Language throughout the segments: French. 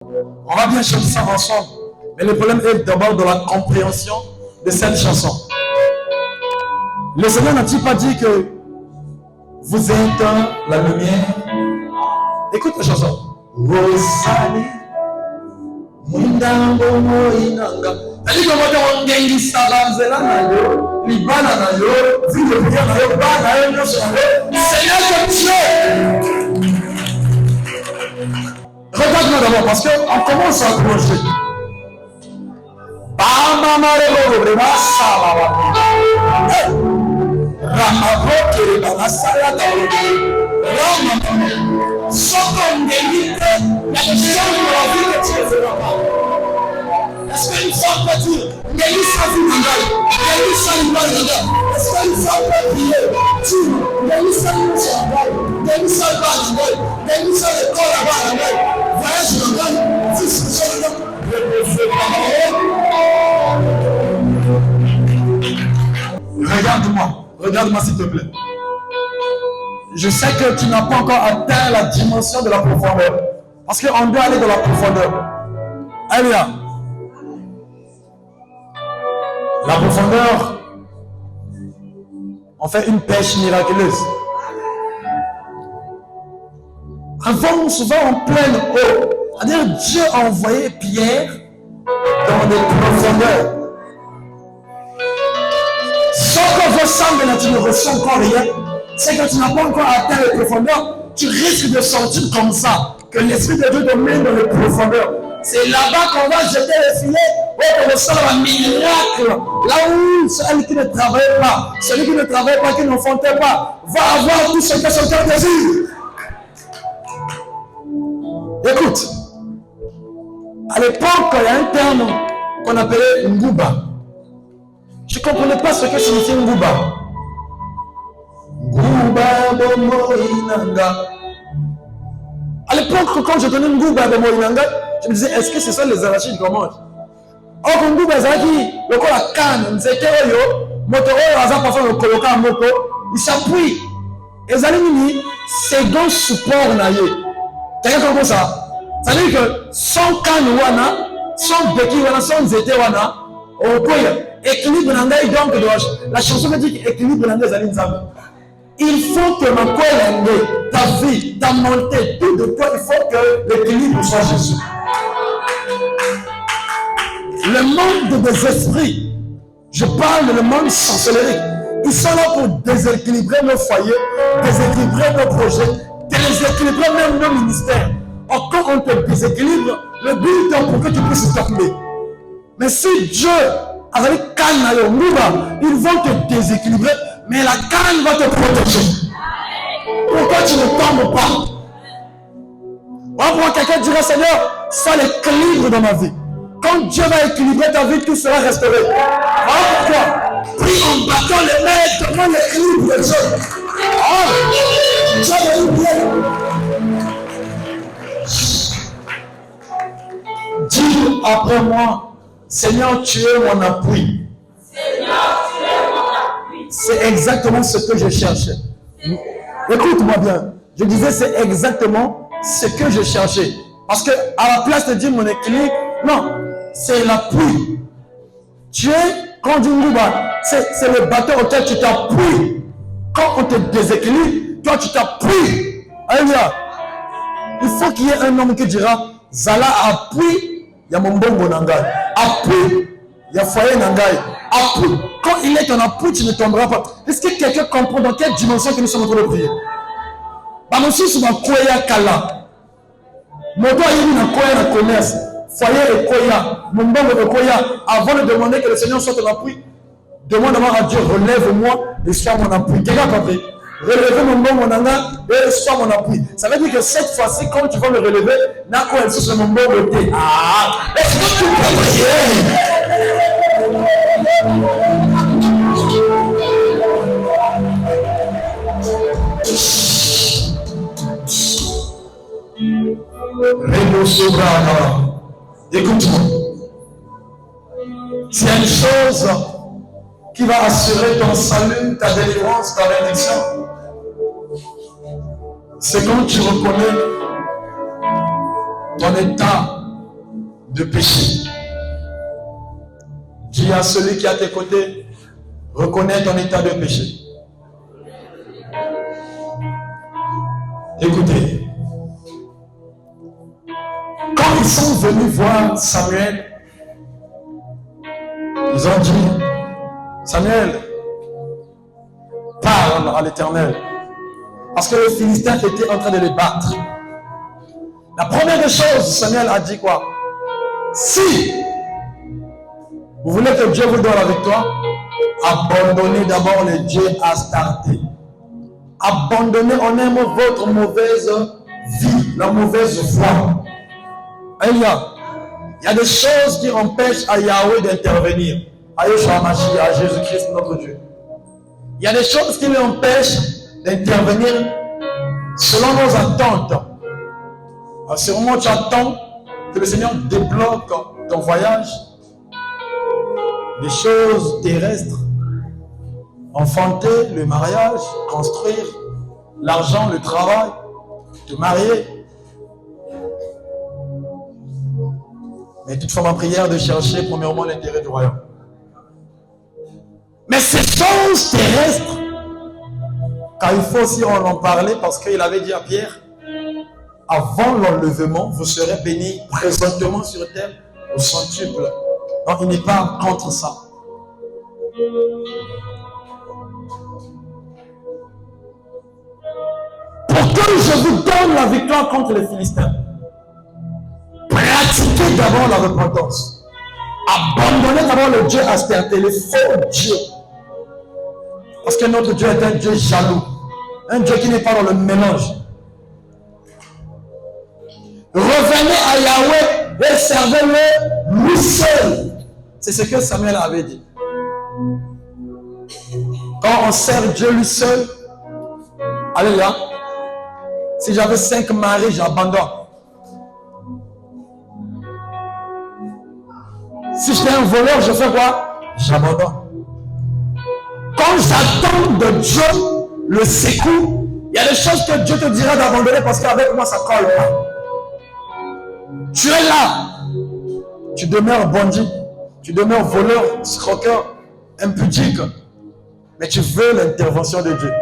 On va bien chanter ça ensemble. Mais le problème est d'abord dans la compréhension de cette chanson. Le Seigneur n'a-t-il pas dit que vous êtes la lumière? Écoute la chanson. Rosali Mundambo Moinanga. C'est-à-dire que moi, on gagne Sabanzela Nayo, Libana Nayo, Ville Nayo, Bana Nayo, Seigneur de Dieu. Regarde-moi d'abord parce qu'on commence à approcher. Bama Marebo, Rema Ramaboke, Rema Sala, Rama, Sokon Delite, la question de la vie que tu es là-bas. Est-ce qu'une femme peut dire, Mélissa Vimanga, Mélissa Vimanga, est-ce qu'une femme peut prier, dire, Mélissa Vimanga, Mélissa Vimanga, Mélissa le corps là-bas, voyage le gars, fils de son nom, regarde-moi s'il te plaît. Je sais que tu n'as pas encore atteint la dimension de la profondeur. Parce qu'on doit aller dans la profondeur. Alléluia. La profondeur, on fait une pêche miraculeuse. Avant, souvent en pleine eau. C'est-à-dire Dieu a envoyé Pierre dans des profondeurs. Sans qu'on ressent, mais là tu ne ressens encore rien. C'est que tu n'as pas encore atteint les profondeurs. Tu risques de sentir comme ça que l'Esprit de Dieu te mène dans les profondeurs. C'est là-bas qu'on va jeter les filets, où on ressent un miracle. Là où celui qui ne travaille pas, celui qui ne travaille pas, qui n'enfantait pas, va avoir tout ce que son cœur désire. Écoute, à l'époque, il y a un terme qu'on appelait Ngouba. Je ne comprenais pas ce que signifiait Ngouba. Ngouba Bomo Inanga. À l'époque, quand je connais Ngouba Bomo Inanga, je me disais, est-ce que ce sont les arachides qu'on mange? Or, Ngouba Zaki, le corps à canne, Nzekeyo, Motoro, Aza parfois le coloca Moko, il s'appuie. Et Zalimini, c'est dans support naïe. Quelqu'un comprend ça? Ça veut dire que sans canne wana, sans beki wana, sans zete wana, au koya, équilibre nangai donc la chanson me dit équilibre nangai Zalim Zam. Il faut que ma koya, ta vie, ta montée, tout de toi, il faut que l'équilibre soit Jésus. Le monde des esprits, je parle de le monde sorcellerie. Ils sont là pour déséquilibrer nos foyers, déséquilibrer nos projets, déséquilibrer même nos ministères. Or, quand on te déséquilibre, le but est pour que tu puisses tomber. Mais si Dieu a dit ils vont te déséquilibrer, mais la canne va te protéger. Pourquoi tu ne tombes pas? Pourquoi quelqu'un dira, Seigneur, ça l'équilibre dans ma vie. Quand Dieu va équilibrer ta vie, tout sera restauré. Voilà pourquoi. Prie en battant les mains, demande l'équilibre de Dieu. Dieu va nous bien. Dis après moi, Seigneur, tu es mon appui. Seigneur, tu es mon appui. C'est exactement ce que je cherchais. Écoute-moi bien. Je disais, c'est exactement ce que je cherchais. Parce que à la place de dire mon équilibre, non, c'est l'appui. Tu es, quand on dit c'est le bateau auquel tu t'appuies. Quand on te déséquilibre, toi tu t'appuies. Alléluia. Il faut qu'il y ait un homme qui dira, Zala appuie, il y a mon bongo nangai. Appuie, il y a foyer nangai. Appuie. Quand il est ton appui, tu ne tomberas pas. Est-ce que quelqu'un comprend dans quelle dimension que nous sommes en train de prier? Monsieur, c'est ma koya kala. Mon doigt est dans koya commerce. Foyer et koya. Mon bongo de koya. Avant de demander que le Seigneur soit ton appui, demande d'abord à Dieu, relève-moi et sois mon appui. Quelqu'un compris? Relever mon bon monanga et sois mon appui. Ça veut dire que cette fois-ci, quand tu vas me relever, n'a quoi elle sur mon bon côté. Ah, est-ce que tu peux prier? Écoute-moi. S'il y a une chose qui va assurer ton salut, ta délivrance, ta bénédiction, c'est quand tu reconnais ton état de péché. Dis à celui qui est à tes côtés, reconnais ton état de péché. Écoutez, quand ils sont venus voir Samuel, ils ont dit, Samuel, parle à l'Éternel. Parce que les Philistins étaient en train de les battre. La première des choses, Samuel a dit quoi? Si vous voulez que Dieu vous donne la victoire, abandonnez d'abord les dieux Astarté. Abandonnez, on aime votre mauvaise vie, la mauvaise foi. Il y a des choses qui empêchent à Yahweh d'intervenir. À Yeshua Mashiach, à Jésus-Christ notre Dieu. Il y a des choses qui l'empêchent d'intervenir selon nos attentes. Alors, sûrement tu attends que le Seigneur débloque ton voyage, des choses terrestres, enfanter, le mariage, construire, l'argent, le travail, te marier. Mais toutefois ma prière de chercher premièrement l'intérêt du royaume. Mais ces choses terrestres, car il faut aussi en parler parce qu'il avait dit à Pierre, avant l'enlèvement, vous serez bénis présentement sur terre au centuple. Donc il n'est pas contre ça. Pour que je vous donne la victoire contre les Philistins, pratiquez d'abord la repentance. Abandonnez d'abord le Dieu Astarté, le faux Dieu. Parce que notre Dieu est un Dieu jaloux. Un Dieu qui n'est pas dans le mélange. Revenez à Yahweh et servez-le lui seul. C'est ce que Samuel avait dit. Quand on sert Dieu lui seul, alléluia. Si j'avais 5 maris, j'abandonne. Si j'étais un voleur, je fais quoi? J'abandonne. Quand j'attends de Dieu le secours, il y a des choses que Dieu te dira d'abandonner parce qu'avec moi, ça ne colle pas. Tu es là. Tu demeures bandit. Tu demeures voleur, scroqueur, impudique. Mais tu veux l'intervention de Dieu.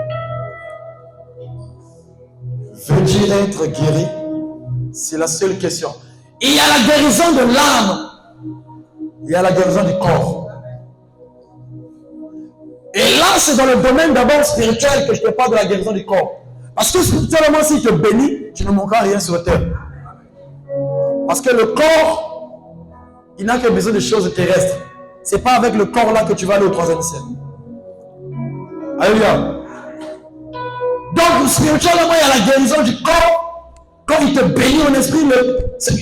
Veux-tu être guéri? C'est la seule question. Il y a la guérison de l'âme. Il y a la guérison du corps. Et là, c'est dans le domaine d'abord spirituel que je te parle de la guérison du corps. Parce que spirituellement, s'il te bénit, tu ne manqueras rien sur terre. Parce que le corps, il n'a que besoin de choses terrestres. Ce n'est pas avec le corps là que tu vas aller au 3e ciel. Alléluia. Donc, spirituellement, il y a la guérison du corps. Quand il te bénit en esprit,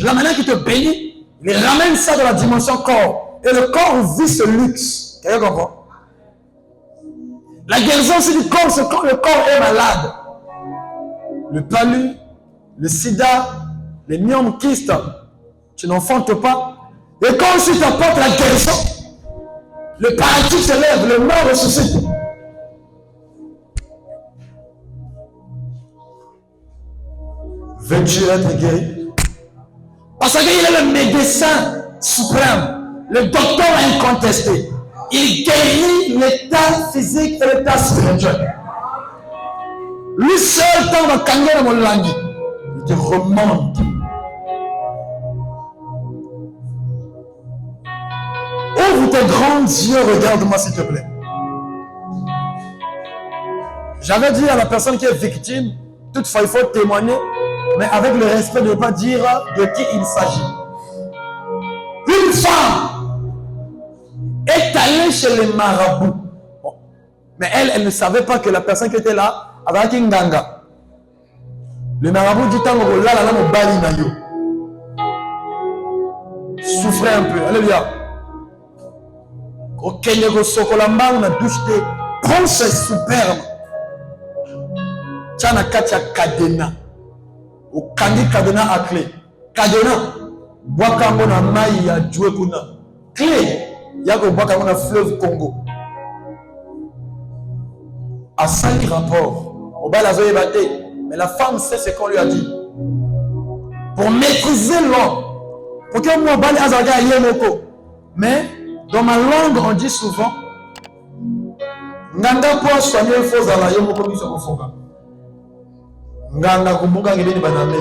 la manière qu'il te bénit, il ramène ça dans la dimension corps. Et le corps vit ce luxe. Quelqu'un comprend? La guérison aussi du corps, c'est quand le corps est malade. Le palu, le sida, les myomes kystes, tu n'enfantes pas. Et quand aussi tu apportes la guérison, le paralytique se lève, le mort ressuscite. Veux-tu être guéri? Parce qu'il est le médecin suprême, le docteur incontesté. Il guérit l'état physique et l'état spirituel. Lui seul, dans le kangé de mon langue, il te remonte. Ouvre tes grands yeux, regarde-moi s'il te plaît. J'avais dit à la personne qui est victime, toutefois il faut témoigner, mais avec le respect de ne pas dire de qui il s'agit. Une femme est allée chez les marabouts. Bon. Mais elle ne savait pas que la personne qui était là avait un ganga. Le marabout dit tant que là, mon bali na yo. Souffrez un peu. Alléluia. Ok, le sokolamba, on a douche de prends ce superbe. Tiens, katia kadena. Au kandi kadena à clé. Kadena. Boakango na mai ya joué kuna. Clé. Yako boakango na fleuve Congo. À 5 rapports. Au bas la zoé batté. Mais la femme sait ce qu'on lui a dit. Pour maîtriser l'homme, pour que moi, Bali Azaga Yemoko. Mais dans ma langue, on dit souvent Nganga pour soigner les faux à la Yemoko Misokofoka. Nganga Kumbuka Gibini Banames.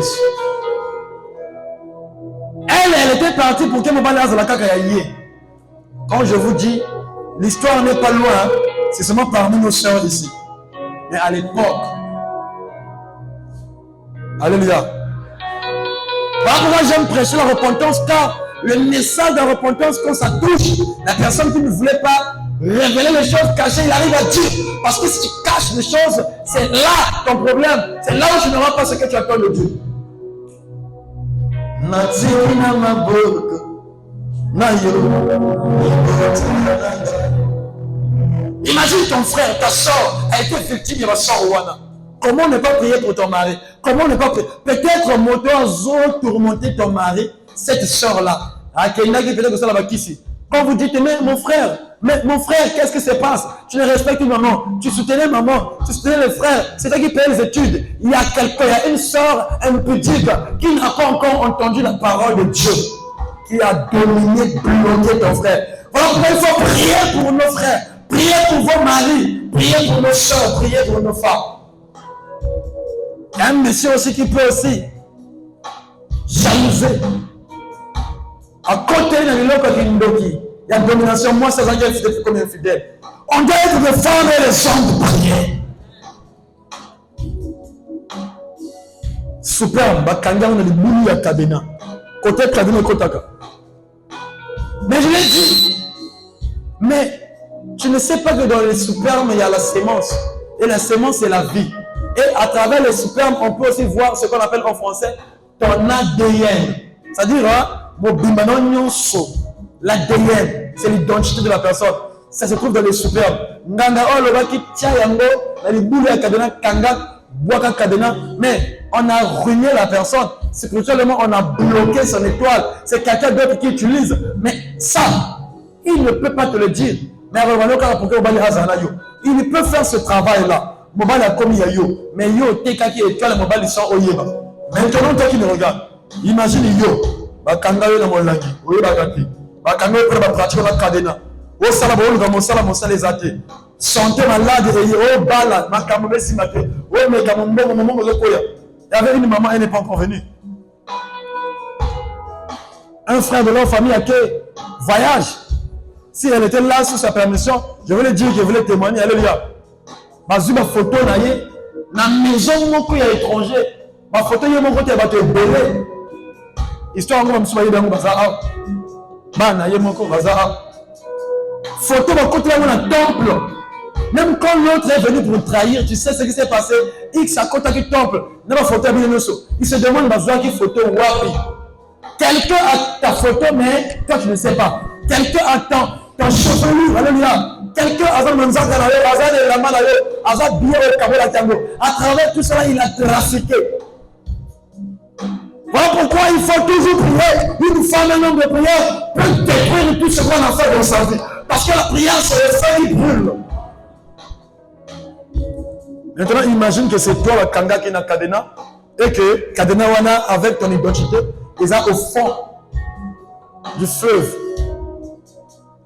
Elle était partie pour que mon Bali Azaga Yé. Quand je vous dis, l'histoire n'est pas loin, c'est seulement parmi nos sœurs ici. Mais à l'époque, alléluia. Voilà pourquoi j'aime prêcher la repentance, car le message de la repentance, quand ça touche, la personne qui ne voulait pas révéler les choses cachées, il arrive à dire. Parce que si tu caches les choses, c'est là ton problème. C'est là où tu n'auras pas ce que tu attends de Dieu. Imagine ton frère, ta soeur a été victime de la soeur Wana. Comment ne pas prier pour ton mari? Comment ne pas prier? Peut-être moteur zo tourmenter ton mari, cette soeur-là. Quand vous dites, mais mon frère, qu'est-ce qui se passe? Tu ne respectes maman, tu soutenais maman, tu soutenais le frère, c'est toi qui paye les études. Il y a quelqu'un, il y a une soeur impudique qui n'a pas encore entendu la parole de Dieu, qui a dominé, bloqué ton frère. Voilà pourquoi il faut prier pour nos frères, prier pour vos maris, prier pour nos soeurs, prier pour nos femmes. Il y a un monsieur aussi qui peut aussi jalouser. À côté de il y a domination. Moi, c'est un gars fidèle comme infidèle. On doit être des femmes et des hommes de prière. Superbe, Bakanga, on a les boulis à Kadena. Côté Kadena, Kotaka. Mais je l'ai dit. Mais tu ne sais pas que dans les superbes, il y a la sémence. Et la sémence, c'est la vie. Et à travers les superbes, on peut aussi voir ce qu'on appelle en français ton ADN. C'est-à-dire, l'ADN, c'est l'identité de la personne. Ça se trouve dans les superbes. Mais on a ruiné la personne. Spirituellement, on a bloqué son étoile. C'est quelqu'un d'autre qui utilise. Mais ça, il ne peut pas te le dire. Mais il peut faire ce travail-là. Mais yo, t'es étoile, mobile, ils sont au Yéba. Maintenant, toi qui me regardes, imagine yo. Bakanga yo na molangi oyo bakati bakanga yo ba pratique na kadena o sala bo nga mosala les athées santé malade et o bala makambo besi mate o meka mbongo mbongo lokoya. Il y avait une maman, elle n'est pas encore venue. Un frère de leur famille a été voyage. Si elle était là sous sa permission, je voulais dire que je voulais témoigner. Alléluia. Bazuba photo na ye na maison moko ya étranger. Ma photo ye moko te ba te belé. Histoire comme ça, il y a un bazar. Bana, il y a un bazar. Photo de côté là, un temple. Même quand l'autre est venu pour trahir, tu sais ce qui s'est passé. X à côté du temple. Il se demande bazar qui photo wapi. Quelqu'un a ta photo, mais toi tu ne sais pas. Quelqu'un attend ton chevelure. Alléluia. Quelqu'un a un manzak dans la main, a un billet au cabot à tango. À travers tout cela, il a trafiqué. Voilà pourquoi il faut toujours prier. Une femme, un homme de prière peut détruire tout ce qu'on a fait dans sa vie. Parce que la prière, c'est le feu qui brûle. Maintenant, imagine que c'est toi, la Kanga, qui est dans Kadena, et que Kadena Wana, avec ton identité, ils sont au fond du fleuve.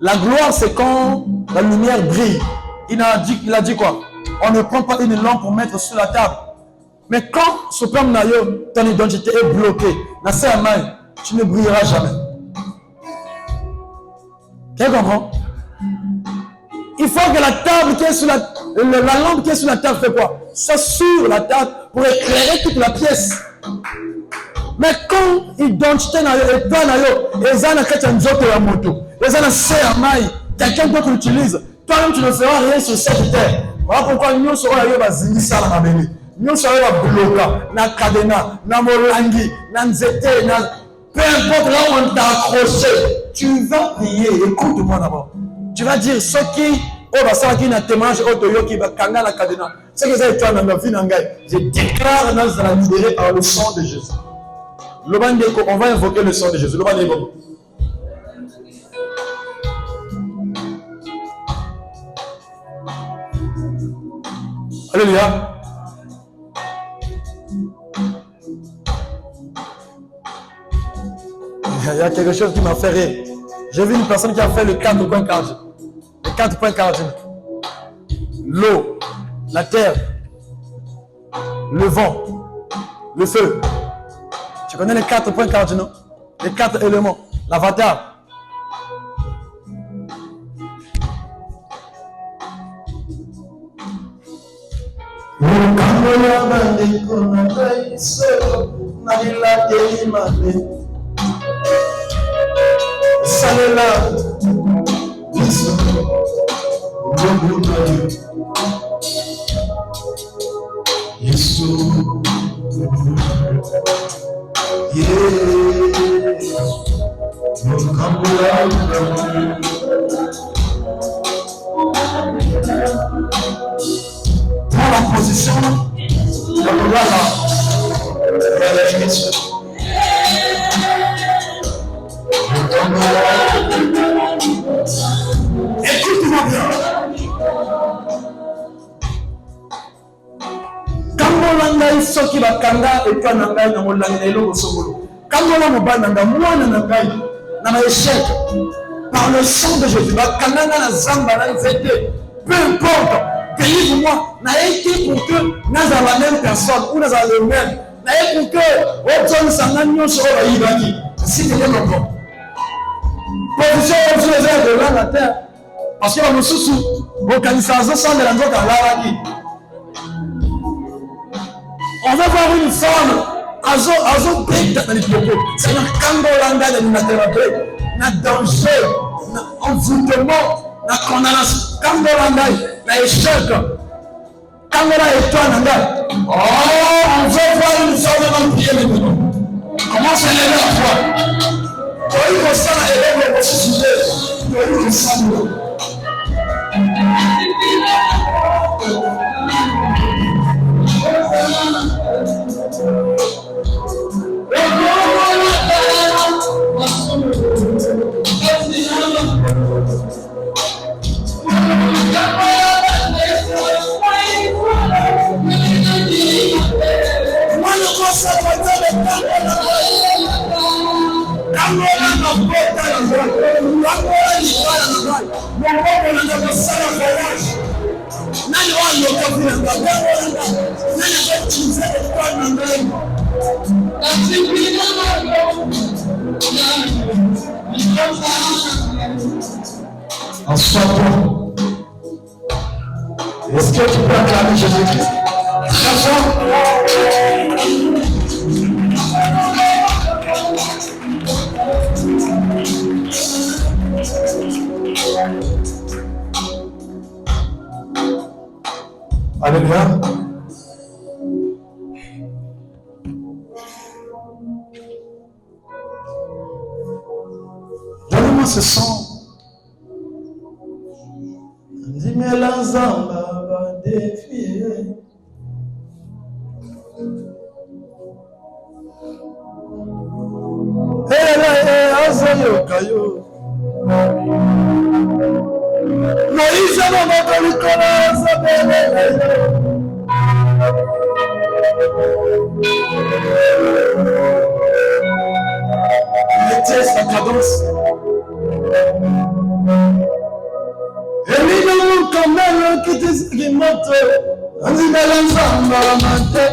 La gloire, c'est quand la lumière brille. Il a dit quoi? On ne prend pas une lampe pour mettre sur la table. Mais quand Superbe Nayo, ton identité est bloquée, tu ne brilleras jamais. Tu comprends? Il faut que la table qui est sur la lampe qui est sur la table fait quoi? Soit sur la table pour éclairer toute la pièce. Mais quand l'identité Nayo et toi Nayo, les gens ont un moto, les gens ont quelqu'un d'autre l'utilise, toi-même tu ne feras rien sur cette terre. Voilà pourquoi nous serons là, nous serons bloqués, na kadena, na molangi, na nzete, na peu importe là où on t'a accroché, tu vas prier. Écoute-moi d'abord. Tu vas dire ce qui, oh bah ça qui n'a témoignage autoyo qui va kanga la kadena. Ce que ça toi dans la vie n'angai. Je déclare dans la libérer par le sang de Jésus. On va invoquer le sang de Jésus. Alléluia. Il y a quelque chose qui m'a fait rire. J'ai vu une personne qui a fait le 4 points cardinaux. Les 4 points cardinaux. L'eau, la terre, le vent, le feu. Tu connais les 4 points cardinaux? Les 4 éléments. L'avatar. Prends la position. Écoute-moi bien. Kambolanga soki bakanga epa na ngai na molanga eloko songolo. Kambola mobana nga mwana na ngai na échec par le sang de Jésus. Bakanga na zamba na nzete. Peu importe. Délivre-moi. Naïki pour que nous avons la même personne ou nous avons le même. Naïki pour que Otson Sanganyo soit Ibaki. Si tu es encore. Position comme sur les airs de la terre. Parce que nous sous organisation sans de la drogue à l'Araki. On va voir une femme. Azo break dans les propos. C'est un Kangolanga de l'inatérapeute. Na danger. Na envoûtement. Na condamnation. Kangolanga. Na échec. Kamera et toi, Nanda. Oh, on veut voir une femme prier maintenant. Comment c'est l'élever à toi? Toi, il faut ça, élève le sujet. Toi, il faut ça, nous. En soi, est-ce que tu peux acclamer Jésus-Christ? Très fort. Alléluia. Donne-moi ce son. Dis-moi l'ensemble va défier. Moïse n'a pas pu mettez sa cadence. Et lui nous quand même qui te qui monte. On dit l'ensemble va monter.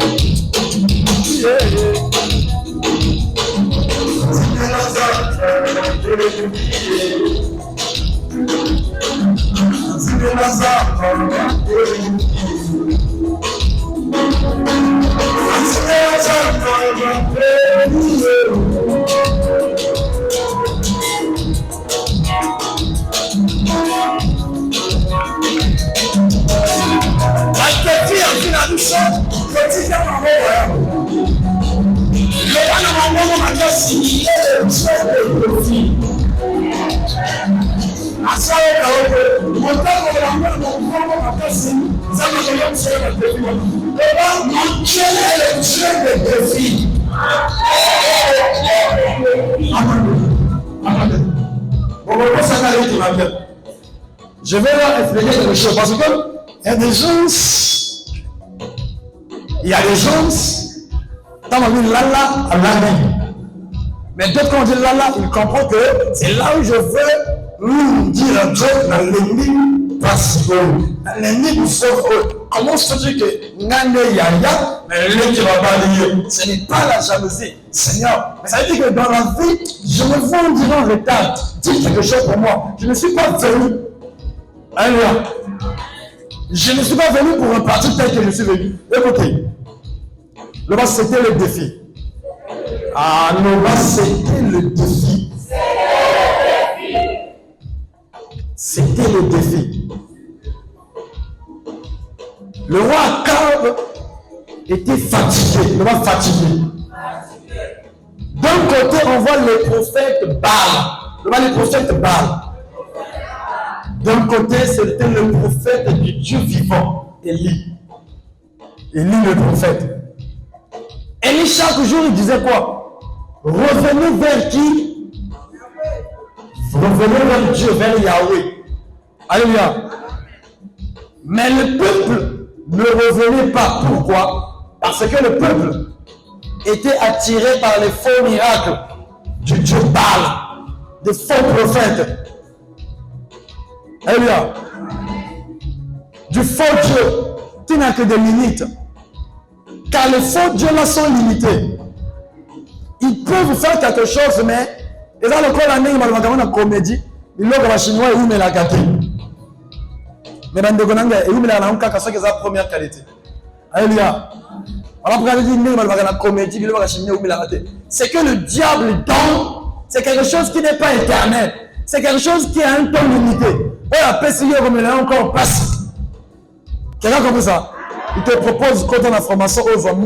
Je vais leur expliquer quelque chose parce que il y a des gens, dans ma vie, là, à l'année. Mais d'autres, quand on dit là, ils comprennent que c'est là où je veux dire un truc dans l'ennemi principal. L'ennemi du sort. Comment se dit que Nande Yaya, mais l'ennemi qui va parler, ce n'est pas la jalousie. Seigneur, mais ça veut dire que dans la vie, je me vois en disant en retard. Dis quelque chose pour moi. Je ne suis pas venu. Alléluia. Je ne suis pas venu pour repartir tel que je suis venu. Écoutez, le bas c'était le défi. Ah, le bas c'était le défi. C'était le défi. Le roi Akab était fatigué. Le roi fatigué. D'un côté, on voit les prophètes Baal. On voit les prophètes Baal. D'un côté, c'était le prophète du Dieu vivant, Élie. Élie le prophète. Élie, chaque jour, il disait quoi? Revenez vers qui? Revenez vers Dieu, vers Yahweh. Alléluia. Mais le peuple ne revenait pas. Pourquoi? Parce que le peuple était attiré par les faux miracles du Dieu Baal, des faux prophètes. Alléluia. Du faux Dieu qui n'a que des limites. Car les faux dieux là sont limités. Ils peuvent faire quelque chose, mais ils ont le corps l'année, ils m'ont une comédie. Ils l'ont la chinois et ils me la gâté. Mais dans le Gonanga, ils me la ont qu'à ce que c'est la première qualité. Alléluia. Alors pourquoi ils disent la comédie, ils l'ont la chinois et ils me la gâté. C'est que le diable donne, c'est quelque chose qui n'est pas éternel. C'est quelque chose qui a un temps limité. Et la PCI, comme il est encore passé. Quelqu'un compris ça? Il te propose, quand on a formation aux hommes,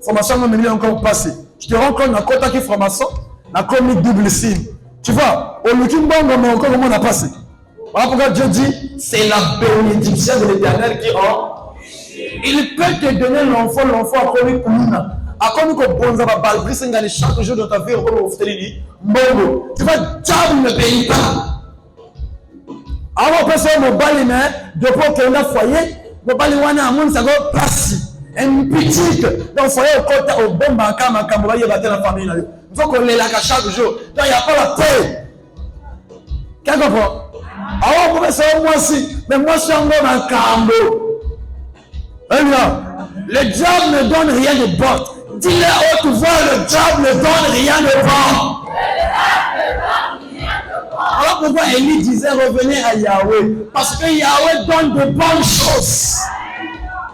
formation non mais encore passé. Je te rends compte, dans le qui formation, on a commis double signe. Tu vois, au Lukin Bongo, mais encore comment on a passé. Voilà pourquoi Dieu dit, c'est la bénédiction de l'Éternel qui en. Il peut te donner l'enfant a commis Koumina. A commis que Bonza va balbrisser chaque jour de ta vie, comme au Ftérini. Bongo. Tu vois, diable ne bénit pas. Alors, personne ne bat les mains, depuis qu'on a foyer. Bon, bah, les wana amon ça va passer. Un petit donc foyer au côté au bon banca makamba y battre la famille là. Il faut qu'on les la chaque jour. Donc il y a pas la paix. Qu'est-ce qu'on comprend? Alors pour ça moi aussi, mais moi je suis en bon cambo. Le diable ne donne rien de bon. Dis-le à haute voix, le diable ne donne rien de bon. Alors pourquoi Élie disait revenez à Yahweh? Parce que Yahweh donne de bonnes choses.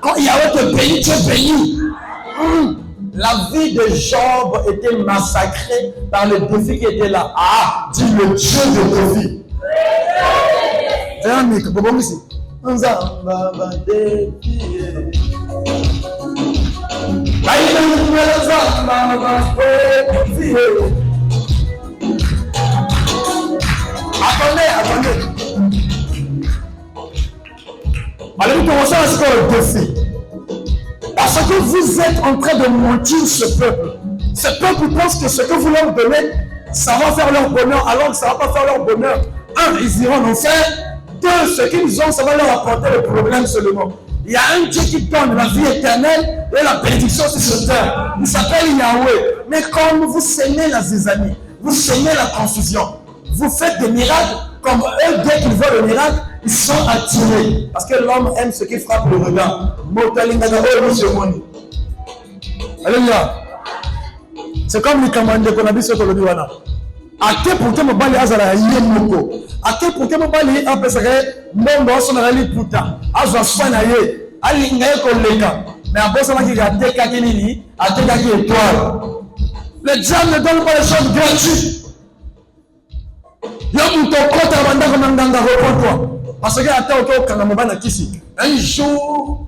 Quand Yahweh te bénit, tu es béni. La vie de Job était massacrée par le défi qui était là. Ah, dis le Dieu de ta vie. C'est un micro, bon ici. Attendez. Allez, vous commencez à se faire le défi. Parce que vous êtes en train de mentir ce peuple. Ce peuple pense que ce que vous leur donnez, ça va faire leur bonheur, alors que ça ne va pas faire leur bonheur. Un, ils iront en enfer. Deux, ce qu'ils ont, ça va leur apporter le problème seulement. Il y a un Dieu qui donne la vie éternelle et la bénédiction sur cette terre. Il s'appelle Yahweh. Mais comme vous semez la zizanie, vous semez la confusion, vous faites des miracles, comme eux, dès qu'ils voient le miracle, ils sont attirés. Parce que l'homme aime ce qui frappe le regard. Alléluia. C'est comme les commandés qu'on a vu sur le Diwana. À quel point que mon bali azala yemoko. À quel point que mon bali apesere mondo sonarali puta. Azwa swana ye. Ali ngaye koleka. Mais après ça qui a teka kinini, a teka qui étoile. Le diable ne donne pas les choses gratuites. Yomu to kota banda komandanga reprends-toi. Parce que attends au kanamobana kisi. Un jour,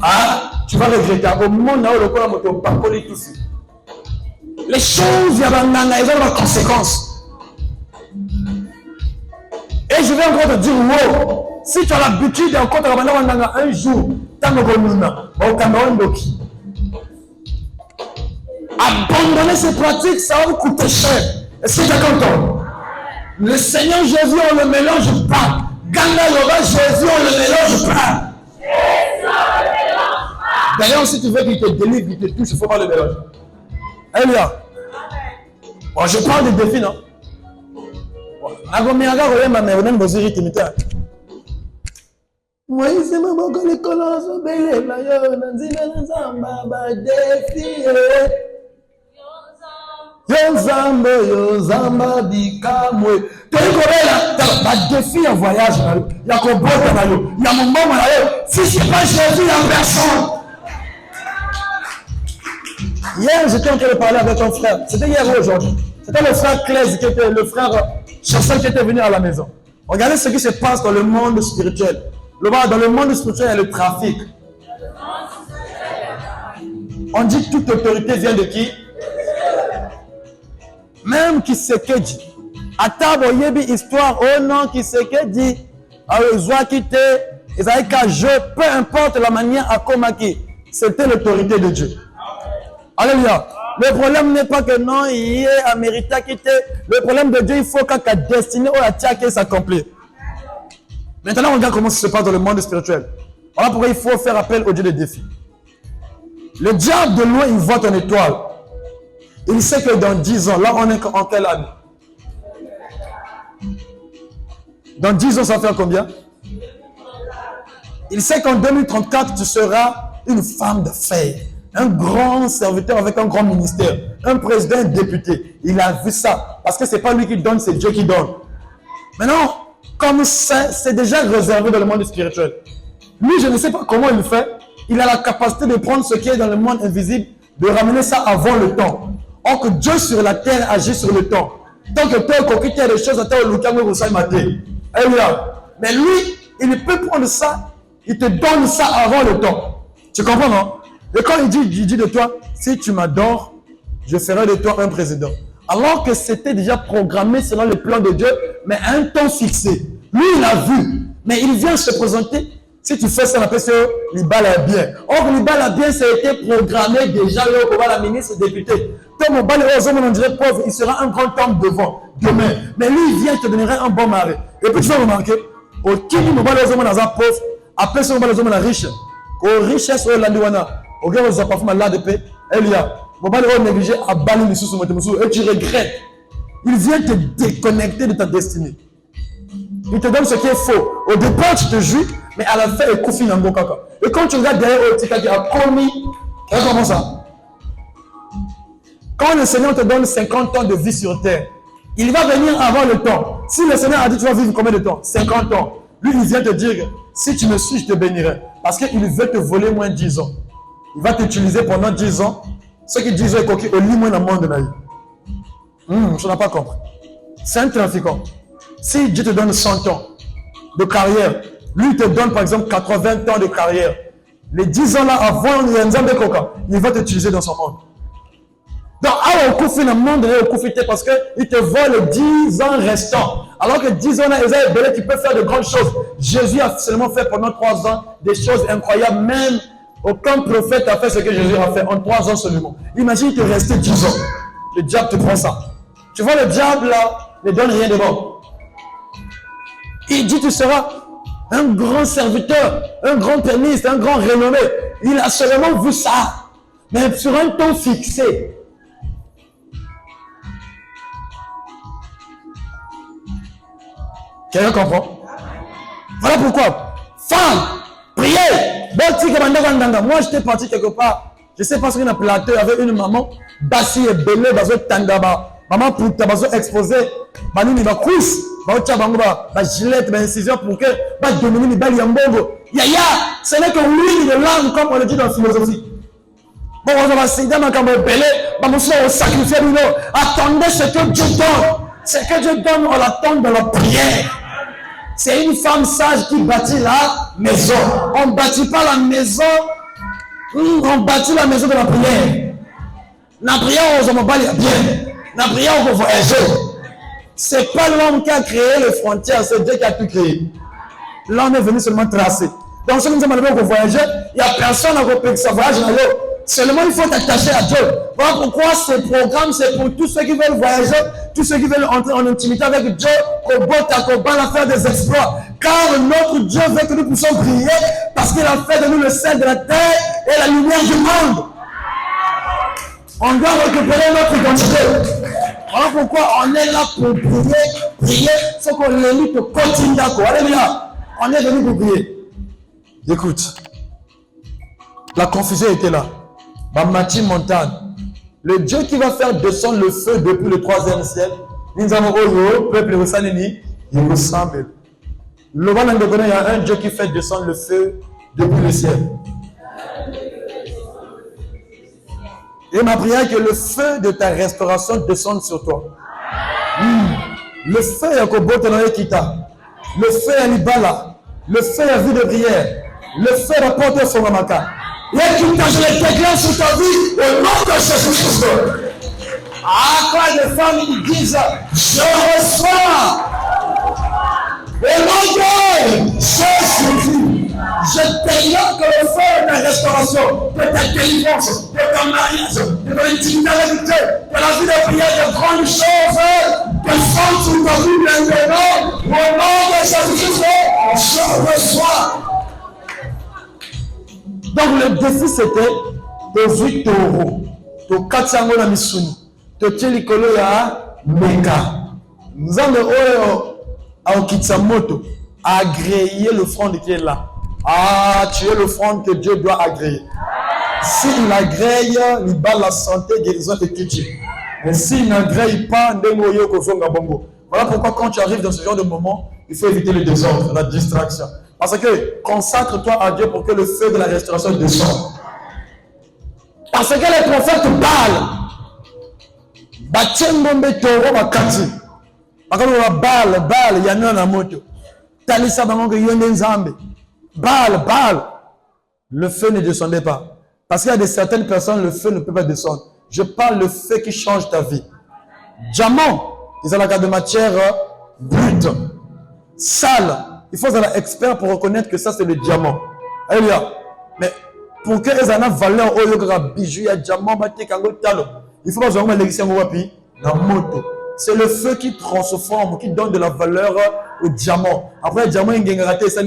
ah, tu vas regretter. Au moment où le corps moto pakoli tout ça. Les choses, elles ont leurs conséquences. Et je vais encore te dire, wow, si tu as l'habitude d'encore un jour, abandonner ces pratiques, ça va vous coûter cher. Est-ce que tu es content? Le Seigneur Jésus, on le mélange pas. Ganga Yoga, Jésus, on le mélange pas. D'ailleurs, si tu veux qu'il te délivre, qu'il te touche, il ne faut pas le mélanger. Alléluia. Bon, je parle des défis, non? Moïse maman quand les colons sont belés, là yo nanzina nzamba ba défi. Yo zamba bikamwe. Teli kobela ba défi en voyage là. Ya ko bota na yo. Ya mon maman là yo. Si c'est pas Jésus en personne. Hier, j'étais en train de parler avec un frère. C'était hier ou aujourd'hui. C'était le frère Claise qui était le frère Chanson qui était venu à la maison. Regardez ce qui se passe dans le monde spirituel. Dans le monde spirituel, il y a le trafic. On dit que toute autorité vient de qui? Même qui sait que dit. À table, il y a une histoire. Oh non, qui sait que dit. Alors, qui était. Ils avaient qu'à jouer, peu importe la manière à comment qui. C'était l'autorité de Dieu. Alléluia. Le problème n'est pas que non, il y a Américain qui était. Le problème de Dieu, il faut qu'à destinée ou la tiaque s'accomplit. Maintenant, on regarde comment ça se passe dans le monde spirituel. Voilà pourquoi il faut faire appel au Dieu des défis. Le diable de loin, il voit ton étoile. Il sait que dans 10 ans, là, on est en quelle année? Dans 10 ans, ça fait combien? Il sait qu'en 2034, tu seras une femme d'affaires, un grand serviteur avec un grand ministère, un président, un député. Il a vu ça. Parce que ce n'est pas lui qui donne, c'est Dieu qui donne. Maintenant, comme c'est déjà réservé dans le monde spirituel. Lui, je ne sais pas comment il le fait. Il a la capacité de prendre ce qui est dans le monde invisible, de ramener ça avant le temps. Or que Dieu sur la terre agit sur le temps. Tant que toi, quand il y a des choses à toi, mais lui, il peut prendre ça, il te donne ça avant le temps. Tu comprends, non? Et quand il dit de toi, si tu m'adores, je ferai de toi un président. Alors que c'était déjà programmé selon le plan de Dieu, mais à un temps fixé. Lui, il a vu, mais il vient se présenter. Si tu fais ça, on appelle ça l'Ibal est bien. Or, l'Ibal est bien, ça a été programmé déjà, la ministre député. Comme on dirait pauvre, il sera un grand homme devant, demain. Mais lui, il vient te donner un bon mari. Et puis tu vas remarquer, au qui dit mobile aux hommes dans un pauvre, après ce mobile aux hommes dans riche. Au richesse, au landuana, au gars, aux appartements là de paix, Elia. Mobile aux négligé à bannir les sous et tu regrettes. Il vient te déconnecter de ta destinée. Il te donne ce qui est faux. Au départ, tu te jouis, mais à la fin, il confine un bon caca. Et quand tu regardes derrière au tika qui a commis, comment ça? Quand le Seigneur te donne 50 ans de vie sur terre, il va venir avant le temps. Si le Seigneur a dit tu vas vivre combien de temps? 50 ans. Lui, il vient te dire, si tu me suis, je te bénirai. Parce qu'il veut te voler moins 10 ans. Il va t'utiliser pendant 10 ans. Ceux qui disent coquille, au lit moins dans le monde de la vie. Je n'ai pas compris. C'est un trafiquant. Si Dieu te donne 100 ans de carrière, lui il te donne par exemple 80 ans de carrière. Les 10 ans là avant, il va t'utiliser dans son monde. Donc, parce qu'il te vole les 10 ans restants. Alors que 10 ans là, tu peux faire de grandes choses. Jésus a seulement fait pendant 3 ans des choses incroyables. Même aucun prophète a fait ce que Jésus a fait en 3 ans seulement. Imagine qu'il te restait 10 ans. Le diable te prend ça. Tu vois, le diable là ne donne rien de bon. Il dit tu seras un grand serviteur, un grand pianiste, un grand renommé. Il a seulement vu ça. Mais sur un temps fixé. Quelqu'un comprend? Voilà pourquoi. Femme, priez. Moi, j'étais parti quelque part. Je sais pas ce qu'il y a un plateau avec une maman. Bassi et belé, baso tangaba. Maman pour tabaso exposé. Banini va couche. Ba gilet, ba incision pour que ba dominer les balles yambongo. Yaya, ce n'est que l'huile de langue comme on le dit dans la philosophie. Bon, on va s'aider dans le belé. Ba monsieur au sacrifice. Attendez ce que Dieu donne. Ce que Dieu donne, on l'attend dans la prière. C'est une femme sage qui bâtit la maison. On ne bâtit pas la maison, on bâtit la maison de la prière. La prière, on va bien. La prière, on va voyager. Ce n'est pas l'homme qui a créé les frontières, c'est Dieu qui a tout créé. L'homme est venu seulement tracer. Donc, si nous sommes allés au voyager, il n'y a personne à côté de sa voyage dans l'eau. Seulement, il faut t'attacher à Dieu. Voilà pourquoi ce programme, c'est pour tous ceux qui veulent voyager, tous ceux qui veulent entrer en intimité avec Dieu, qu'au bot à Koban, faire des exploits. Car notre Dieu veut que nous puissions prier parce qu'il a fait de nous le sel de la terre et la lumière du monde. On doit récupérer notre identité. Voilà pourquoi on est là pour prier. Prier, c'est qu'on l'élit pour continuer. Alléluia. On est venu pour prier. Écoute. La confusion était là. Bamati montagne. Le Dieu qui va faire descendre le feu depuis le 3e ciel. Nous avons le peuple de Sanini. Il ressemble. Il y a un Dieu qui fait descendre le feu depuis le ciel. Et ma prière est que le feu de ta restauration descende sur toi. Le feu est le feu est Libala. Le feu est vie de prière. Le feu rapporte son mamaka. Et qui t'a je déclare sur ta vie au nom de Jésus-Christ. Ah, quoi de femmes qui disent je reçois. Au nom de Jésus-Christ. Je déclare que le feu de la restauration, de ta délivrance, de ton mariage, de ton intimité avec Dieu, de la vie de prière, de grandes choses, descendent sur ta vie maintenant. Au nom de Jésus-Christ, je reçois. Donc le défi c'était de 8 euros. De 400 euros na misuni. De Tchelikolo ya Meka. Nous avons à Okitsamoto agréer l'offrande qui est là. Ah, tu es l'offrande que Dieu doit agréer. S'il agrée, il bat la santé, guérison et quitte. Mais s'il n'agrée pas, voilà pourquoi quand tu arrives dans ce genre de moment, il faut éviter le désordre, la distraction. Parce que consacre-toi à Dieu pour que le feu de la restauration descende. Parce que les prophètes parlent. Batchembombe toro bakati. Bakalo bal, il y en a la moto. Talisa bango yende nzambe. Bal. Le feu ne descendait pas. Parce qu'il y a de certaines personnes, le feu ne peut pas descendre. Je parle le feu qui change ta vie. Diamant, ils ont la carte de matière brute, sale. Il faut être expert pour reconnaître que ça c'est le diamant. Alléluia. Mais pour que les gens valeur au bijou, il y a diamant, il faut pas vraiment l'église la moto. C'est le feu qui transforme, qui donne de la valeur au diamant. Après, le diamant, il y a raté ça,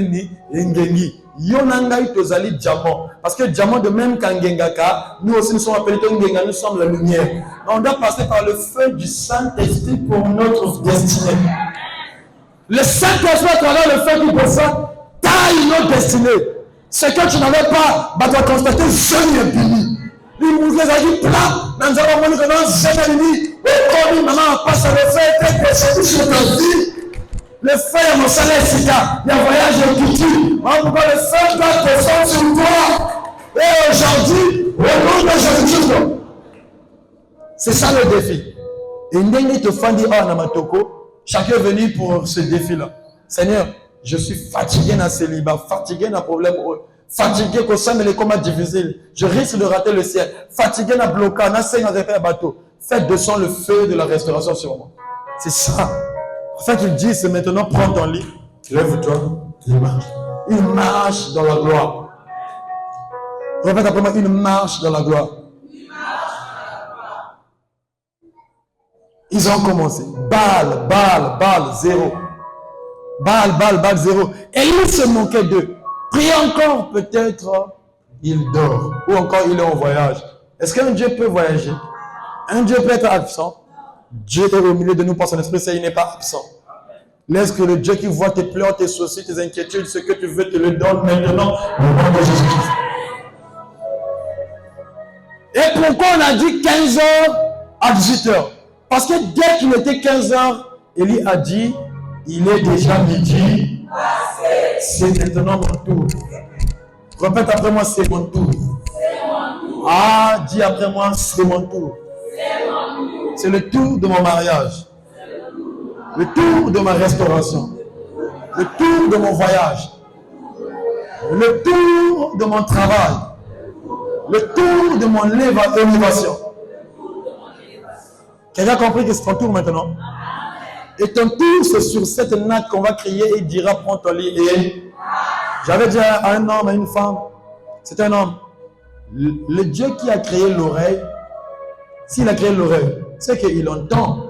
Yonanga tozali diamant. Parce que diamant de même qu'Angengaka, nous aussi nous sommes appelés Tongenga, nous sommes la lumière. On doit passer par le feu du Saint-Esprit pour notre destinée. Le Saint-Esprit à travers le feu qui descend taille notre destinée. Ce que tu n'avais pas, bah tu vas constater je n'ai fini. Les mouvements a dit plat, nous avons montré que non, c'est fini. Et maman passe à le feu, que sur ta vie. Le feu est mon salaire, c'est ça. Il y a un voyage de culture. Pourquoi le feu doit descendre sur toi? Et aujourd'hui, au nom de Jésus-Christ, c'est ça le défi. Et Ndenge te fait dire, oh, Namatoko, chacun est venu pour ce défi-là. Seigneur, je suis fatigué dans ce célibat, fatigué dans le problème, fatigué qu'au sein de les combats difficiles. Je risque de rater le ciel. Fatigué dans le blocage, dans le repère bateau. Faites descendre le feu de la restauration sur moi. C'est ça. Afin qu'il dise maintenant, prends ton lit, lève-toi, il marche dans la gloire. Répète après moi, il marche dans la gloire. Ils ont commencé. Baal, zéro. Baal, zéro. Et il se manquait d'eux. Priez encore, peut-être, il dort. Ou encore, il est en voyage. Est-ce qu'un Dieu peut voyager? Un Dieu peut être absent. Dieu est au milieu de nous par son esprit, il n'est pas absent. Laisse que le Dieu qui voit tes pleurs, tes soucis, tes inquiétudes, ce que tu veux, te le donne maintenant au nom de Jésus-Christ. Et pourquoi on a dit 15h à 18h? Parce que dès qu'il était 15h, Élie a dit, il est déjà midi. C'est maintenant mon tour. Répète après moi, c'est mon tour. Ah, dis après moi, c'est mon tour. C'est le tour de mon mariage. Le tour de ma restauration. Le tour de mon voyage. Le tour de mon travail. Le tour de mon élévation. Quelqu'un a compris que c'est ton tour maintenant? Et ton tour, c'est sur cette natte qu'on va crier et il dira prends ton lit. Et j'avais dit à un homme, à une femme, c'est un homme. Le Dieu qui a créé l'oreille, s'il a créé l'oreille, c'est qu'il entend.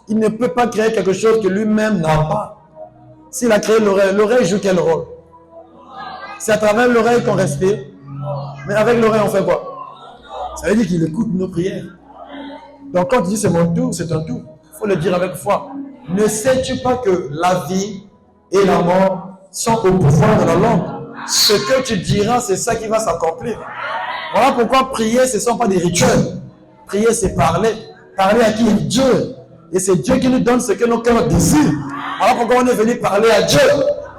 Il ne peut pas créer quelque chose que lui-même n'a pas. S'il a créé l'oreille, l'oreille joue quel rôle? C'est à travers l'oreille qu'on respire. Mais avec l'oreille, on fait quoi? Ça veut dire qu'il écoute nos prières. Donc quand tu dis c'est mon tour, c'est ton tour. Il faut le dire avec foi. Ne sais-tu pas que la vie et la mort sont au pouvoir de la langue? Ce que tu diras, c'est ça qui va s'accomplir. Voilà pourquoi prier, ce ne sont pas des rituels. Prier, c'est parler. Parler à qui? Dieu. Et c'est Dieu qui nous donne ce que nos cœurs désirent. Voilà pourquoi on est venu parler à Dieu.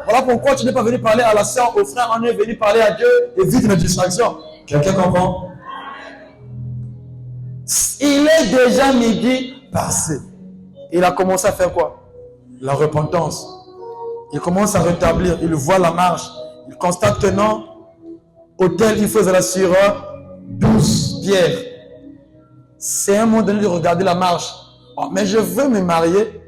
Voilà pourquoi tu n'es pas venu parler à la sœur, au frère. On est venu parler à Dieu et vite nos distractions. Quelqu'un comprend? Il est déjà midi passé. Il a commencé à faire quoi? La repentance. Il commence à rétablir. Il voit la marche. Il constate que non, autel il faisait la sur 12 pierres. C'est un moment donné de regarder la marche. Oh, mais je veux me marier,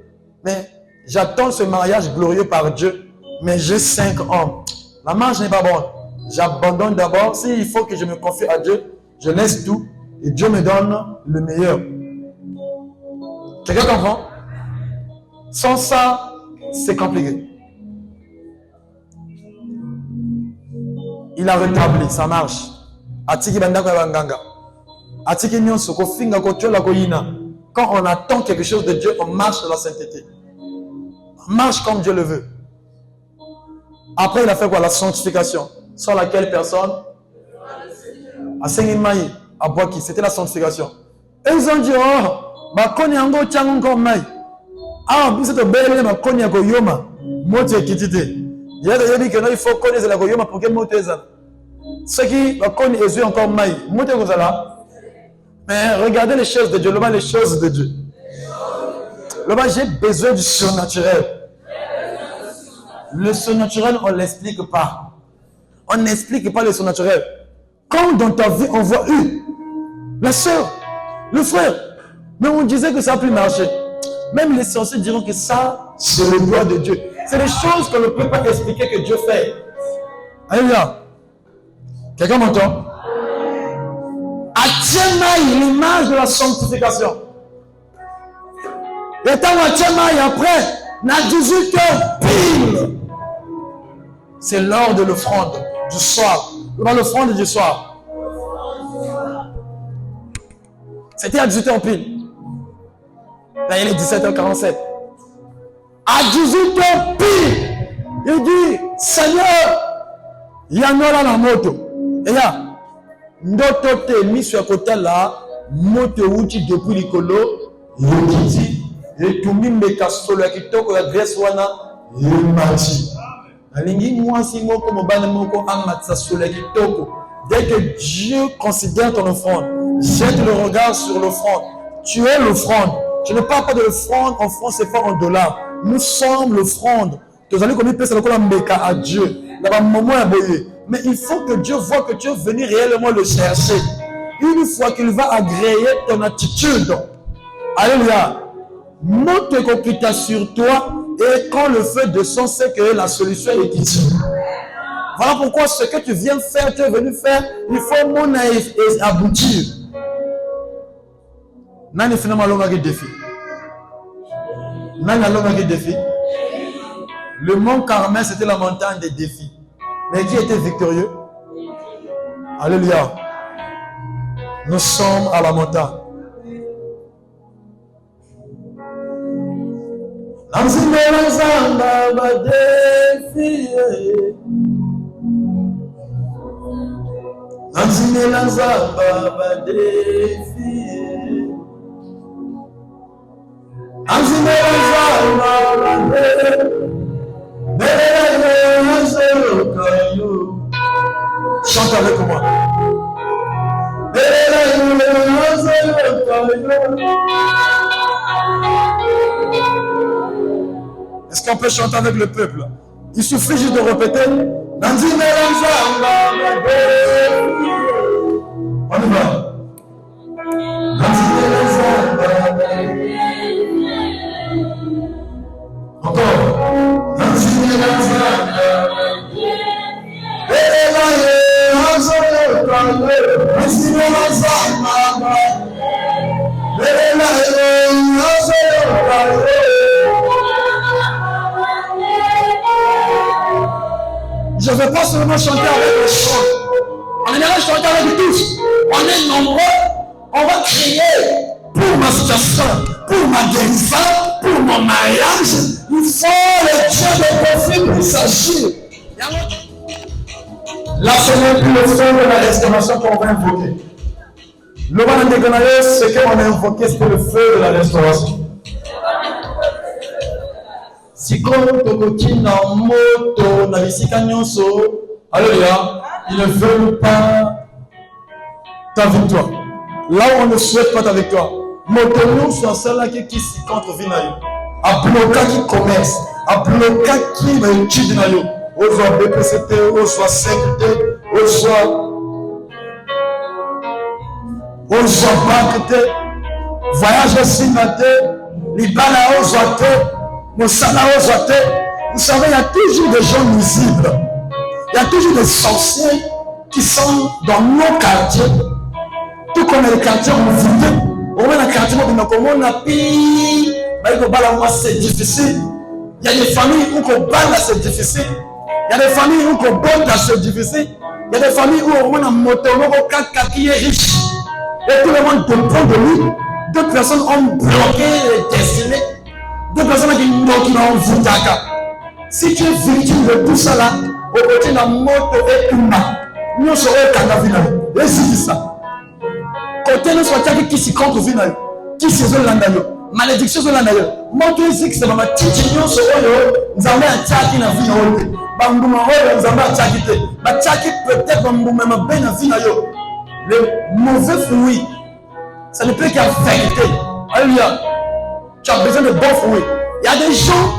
mais j'attends ce mariage glorieux par Dieu, mais j'ai 5 ans. La marche n'est pas bonne. J'abandonne d'abord. S'il faut que je me confie à Dieu, je laisse tout et Dieu me donne le meilleur. Quelqu'un comprend? Sans ça, c'est compliqué. Il a rétabli, ça marche. Atiki bandako ya banganga. Atiki nyonso ko finga ko tchola ko yina. Quand on attend quelque chose de Dieu, on marche dans la sainteté. On marche comme Dieu le veut. Après, il a fait quoi? La sanctification. Sans laquelle personne a saigné maï, a boaki. C'était la sanctification. Et ils ont dit, oh, bah, koni ango tchango encore maï. Ah, puis c'est belle, ma koni ango yoma. Moto kitite. Il y a dit que non, il faut connaître la yoma pour que moto est ça. Ceux qui connaissent encore maï. Moto est là. Mais regardez les choses de Dieu. Les choses de Dieu. J'ai besoin du surnaturel. Le surnaturel, on ne l'explique pas. On n'explique pas le surnaturel. Quand dans ta vie, on voit la soeur, le frère, mais on disait que ça a pu marcher. Même les sorciers diront que ça, c'est le doigt de Dieu. C'est des choses qu'on ne peut pas expliquer que Dieu fait. Alléluia. Quelqu'un m'entend? Atiemaï, l'image de la sanctification. Et tant Atiemaï, après, na 18h pile. C'est l'heure de l'offrande du soir. L'offrande du soir. C'était à 18h pile. Là, il est 17h47. À 18h pile, il dit, Seigneur, il y a là la moto. Et là, ndoto te miso ya kotala moto uti depuis likolo yokiti et tumi mbeka solo ya kitoko ya Grèce wana yemati alingi mwasi moko mobana moko amatsa solo ya kitoko. Dès que Dieu considère ton offrande, jette le regard sur l'offrande. Tu es l'offrande. Je ne parle pas de l'offrande en francs CFA en dollars. Nous sommes l'offrande. Tu allez comme ça la mbeka à Dieu. Là-bas moment à boyer. Mais il faut que Dieu voit que tu es venu réellement le chercher. Une fois qu'il va agréer ton attitude. Alléluia. Monte qu'on t'a sur toi et quand le feu descend, c'est que la solution est ici. Voilà pourquoi ce que tu viens faire, tu es venu faire, il faut mon aboutir. Nani finalement l'homme a un défi. Nani l'homme a un défi. Le mont Carmel, c'était la montagne des défis. Mais qui était victorieux? Alléluia. Nous sommes à la montagne. Chante avec moi. Est-ce qu'on peut chanter avec le peuple? Il suffit juste de répéter. On y va. Encore. Je ne vais pas seulement chanter avec les chants. On est là chanter avec tous. On est nombreux. On va crier pour pour ma situation, pour ma guérison, pour mon mariage, il faut le Dieu de conflit pour s'agir. Là, ce n'est plus le feu de la restauration qu'on va invoquer. Le moment de ce qu'on a invoqué, c'est le feu de la restauration. Si comme Tokoti na moto na bisika nyonso, alléluia, ils ne veulent pas ta victoire. Là où on ne souhaite pas ta victoire, moto nyonso celle qui se contre vinayo, a bloqué qui commerce, a bloqué qui va étudier na yo, aux BPCT, aux CQT, aux banque, voyage aussi maté, libana aux hôtels. Vous savez, il y a toujours des gens nuisibles. Il y a toujours des sorciers qui sont dans nos quartiers. Tout comme les quartiers ont vidé. Au moins, les quartiers c'est difficile. Il y a des familles où on bat c'est difficile. Il y a des familles où on bat c'est difficile. Il y a des familles où au moins un moteur qui est riche. Et tout le monde dépend de lui. D'autres personnes ont bloqué les destinées. Deux personnes qui n'ont vu Daka. Si tu es victime de tout ça là, au côté de la mort et humain, nous serons Kandavina. Et c'est ça. Côté nous sommes qui s'y compte au final, qui s'y zone l'andayo, malédiction de l'andayo. Moi tu dis que c'est ma petite union sur eux, nous avons un tchaki na vie na eux. Bangouma eux, nous avons un tchaki te. Ma tchaki peut-être bangouma ma ben na vie na yo. Le mauvais fruit, ça ne peut qu'affecter. Alléluia. Tu as besoin de bons fruits. Il y a des gens,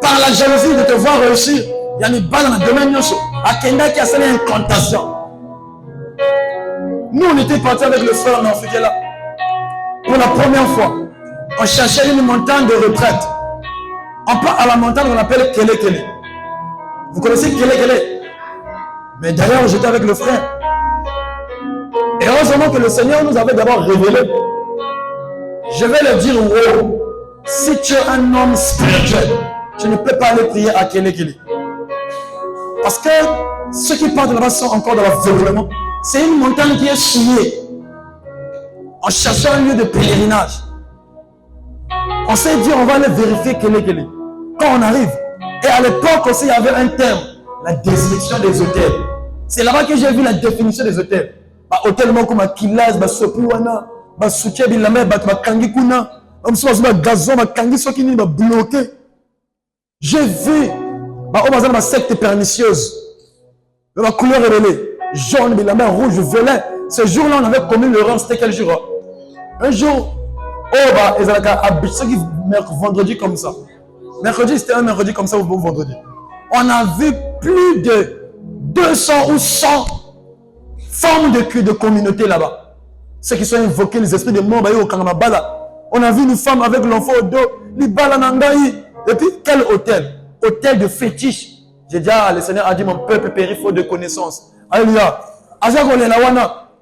par la jalousie de te voir réussir, il y a une balle dans le domaine. À Kenda qui a scellé une incantation. Nous, on était partis avec le frère en Afrique là. Pour la première fois, on cherchait une montagne de retraite. On part à la montagne qu'on appelle Kele Kele. Vous connaissez Kele Kele? Mais d'ailleurs, j'étais avec le frère. Et heureusement que le Seigneur nous avait d'abord révélé. Je vais le dire, wow, si tu es un homme spirituel, tu ne peux pas aller prier à Kele Kele. Parce que ceux qui partent de là-bas sont encore dans l'aveuglement. C'est une montagne qui est souillée. En cherchant un lieu de pèlerinage. On s'est dit, on va aller vérifier Kele Kele. Quand on arrive, et à l'époque aussi, il y avait un terme, la définition des hôtels. C'est là-bas que j'ai vu la définition des hôtels. Hôtel comme Akilas, Sopiwana, Soutien Bilame, Kangi Kuna, Gazon, Kangi Sokini, bloqué. J'ai vu ma secte pernicieuse, la couleur révélée, jaune, Bilame, rouge, violet. Ce jour-là, on avait commis l'erreur, c'était quel jour? Un jour, vendredi comme ça. Mercredi, c'était un mercredi comme ça, ou vendredi. On a vu plus de 200 ou 100 formes de communauté là-bas. Ceux qui sont invoqués, les esprits de mort, on a vu une femme avec l'enfant au dos, et puis quel hôtel? Hôtel de fétiche. J'ai dit, le Seigneur a dit, mon peuple périt faute de connaissance. Alléluia.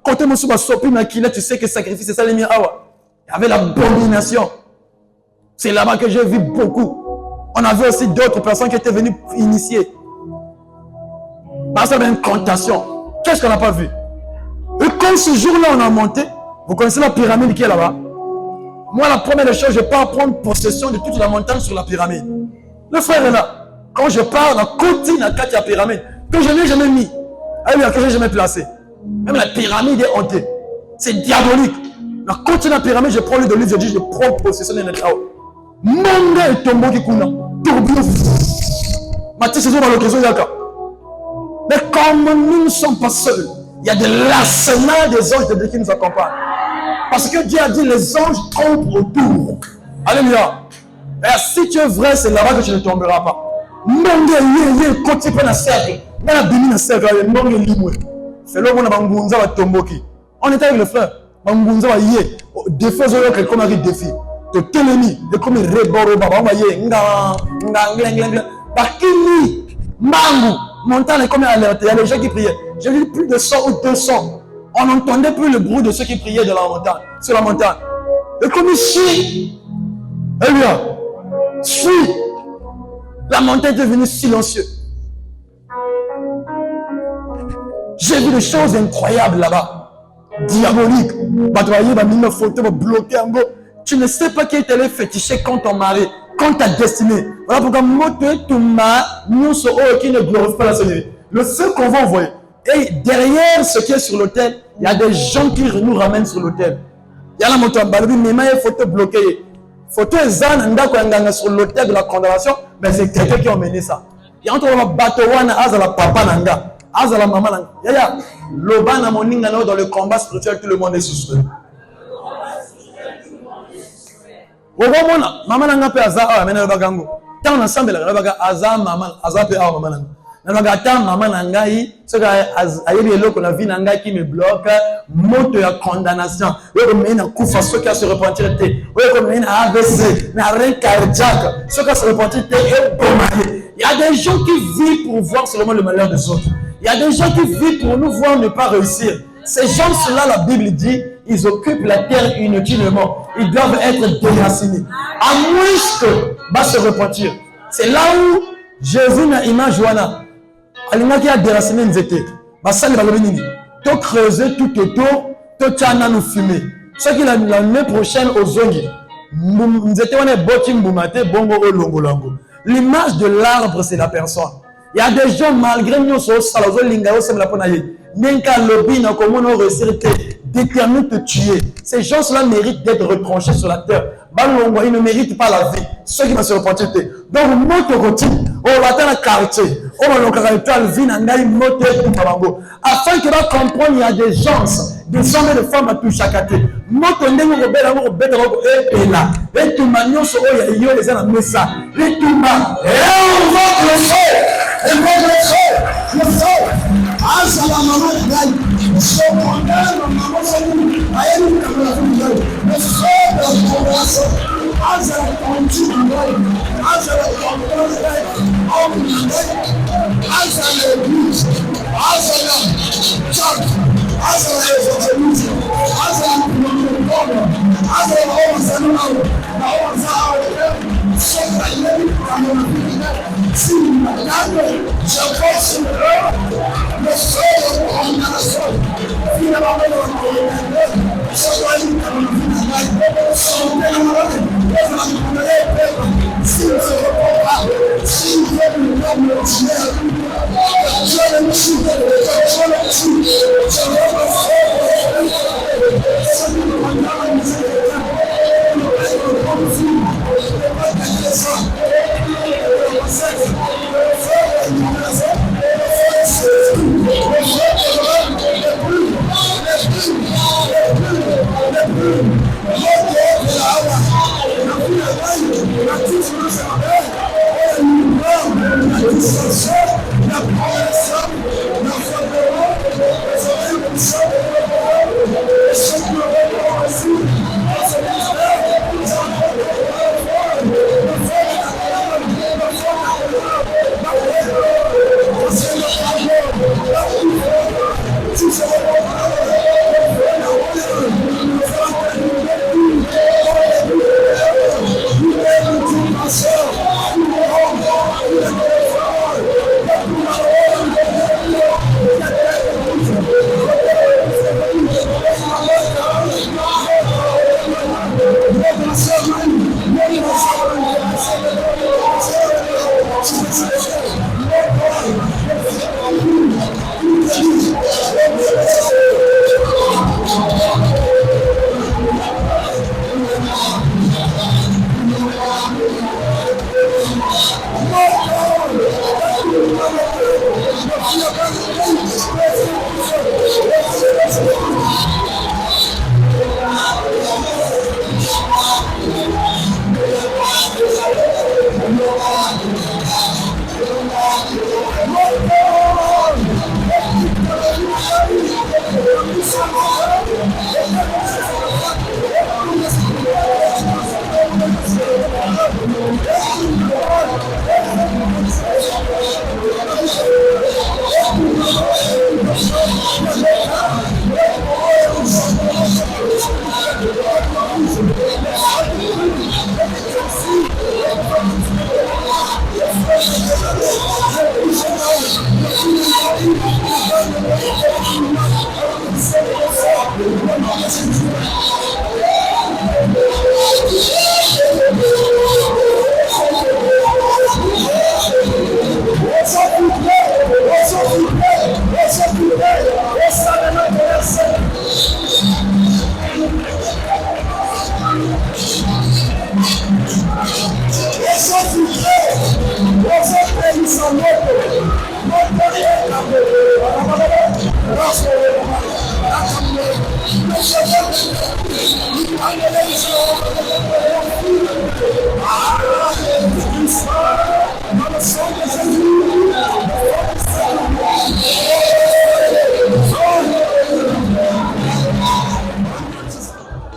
Côté Moussouba Sopi Makila, tu sais que sacrifice, c'est ça les miawa. Il y avait l'abomination. C'est là-bas que j'ai vu beaucoup. On a vu aussi d'autres personnes qui étaient venues initier. Parce qu'il y avait une incantation. Qu'est-ce qu'on n'a pas vu? Et comme ce jour-là, on a monté, vous connaissez la pyramide qui est là-bas? Moi, la première chose, je pars prendre possession de toute la montagne sur la pyramide. Le frère est là. Quand je pars, la continue à la pyramide, que je n'ai jamais mis, que je n'ai jamais placé. Même la pyramide est hantée. C'est diabolique. La continue à la pyramide, je prends l'huile, je dis, je prends possession de notre chaos. Manga et tombeau qui coule. Tourbillon. Mathis, c'est dans l'occasion yaka. Mais comme nous ne sommes pas seuls, il y a de l'arsenal des anges de Dieu qui nous accompagnent. Parce que Dieu a dit, les anges trompent autour. Alléluia. Et si tu es vrai, c'est là-bas que tu ne tomberas pas. Manga yé, continue dans le cercle. Dans la bénie dans le cercle, manga limoué. C'est là où on a bangunza va tomboki. On était avec le frère. Bangunza va yé. Défi, c'est comme un défi. De télémi, de comme un reboro, on va yé. Nga. Bakini, mangu. Montagne comme alerte. Il y a les gens qui priaient. J'ai vu plus de 100 ou 200. On n'entendait plus le bruit de ceux qui priaient de la montagne, sur la montagne. Et comme ici, eh bien, suis. La montagne est devenue silencieuse. J'ai vu des choses incroyables là-bas. diabolique. Tu ne sais pas qui est fétiché quand ton mari, quand ta destinée. Voilà pourquoi qui ne glorifie pas la Seigneur. Le seul qu'on va envoyer. Et derrière ce qui est sur l'autel, il y a des gens qui nous ramènent sur l'autel. Il y a la moto à Balobi, mais il faut te bloquer. Photo sur l'autel de la condamnation, mais c'est quelqu'un qui a mené ça. Il y a un bateau la papa nanga, la maman nanga. Yaya, l'oban moninga dans le combat spirituel, tout le monde est soustrait. Maman nanga pe aza awa mena bagango. Tant ensemble la baga aza maman, aza pe awa maman nanga. Nanga maman nanga yi, ce que ayebi eloko na vie nanga qui me bloque, moto ya condamnation. Oui comme ina kufa ce qui a se repentir te. Oui comme ina AVC, na arrêt cardiaque, ce qui a se repentir te est bombardé. Il y a des gens qui vivent pour voir seulement le malheur des autres. Il y a des gens qui vivent pour nous voir ne pas réussir. Ces gens-là, la Bible dit, ils occupent la terre inutilement. Ils doivent être déracinés. À moins que va se repentir. C'est là où Jésus n'a image Joana. Alina qui a déraciné nous était. Basali balobini. To creuser tout autour, to tchana nous fumer. Ce qui l'année prochaine aux zongi. Nous étions on est botim boumate bongo o longo longo. L'image de l'arbre c'est la personne. Il y a des gens malgré nous sur salazo lingao sem la ponaye. Nenka lobby n'a comment on réussir déterminé de te tuer. Ces gens-là méritent d'être retranchés sur la terre. Ils ne méritent pas la vie. Ceux qui vont se repentir. Donc, notre routine, on va dans le quartier, on va dans le vie, afin que va comprendre, il y a des gens, des hommes et des femmes à tout chaque côté. Notre ndenge robert amour bête et là. Et tout manion sur eux, il y a les gens à ça. Et tout ma. Et on va le faire. Et on va le faire. Le faire. Ah, ça va maman gagne. Je condamne maman Salut. Aïe, nous comme la vie gagne. Le frère de la conversion. Ah, ça va continuer gagne. Ah, ça va continuer gagne. Homme gagne. Ah, ça va l'église. Ah, ça va Tchak. Ah, ça va les églises. Ah, ça va le peuple. Ah, ça va on s'en va. On s'en va. C'est la vie comme la vie. Si nous regardons, je pense sur le frère de la condamnation. Finalement, c'est la vie comme la vie. Si nous ne répondons pas, si nous voulons nous le tuer, je le tue, je le tue, je le fais. Si nous regardons, nous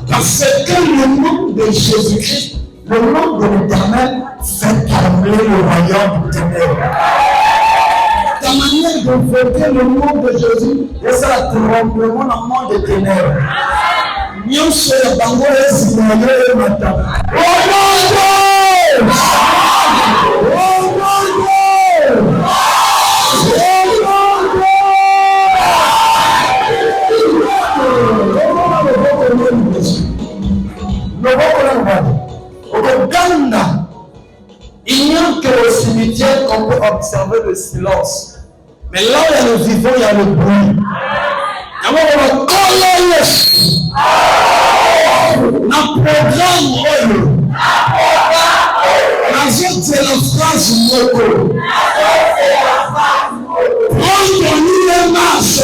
Parce que le nom de Jésus-Christ, le nom de l'Éternel, fait trembler le royaume du ténèbres. Ta manière de voter le nom de Jésus, c'est un tremblement dans le monde des ténèbres. Nous sommes dans le Seigneur et maintenant. Oh mon Dieu! Oh mon Dieu! Au Ghana, il n'y a que au cimetière qu'on peut observer le silence. Mais là où il y a le vivant, il y a le bruit. D'abord, on va coller le programme. La zone, c'est la phrase moko. Prends ton lit et marche.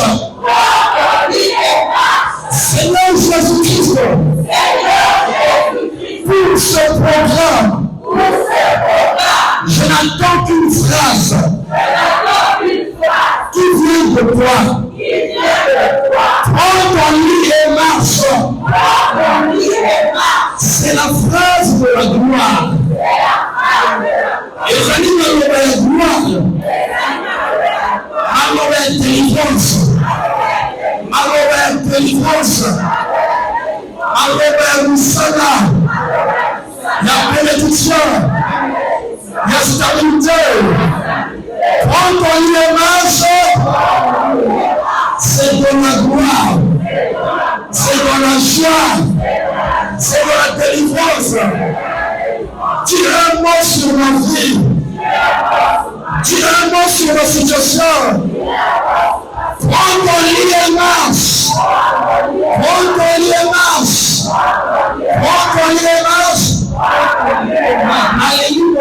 Seigneur Jésus-Christ. Pour ce programme, je n'entends qu'une phrase qui vient de toi. Prends ton lit et marche. C'est la phrase de la gloire. Et je dis dans la gloire, ma mauvaise délivrance, ma mauvaise délivrance, ma mauvaise moussala. Il y a bénédiction, il y a stabilité. Prends ton lit et marche, c'est de la gloire, c'est de la joie, c'est de la délivrance. Dis un mot sur ma vie, dis un mot sur ma situation. Prends ton lit et marche, prends ton lit et marche, prends ton lit et marche. Alléluia,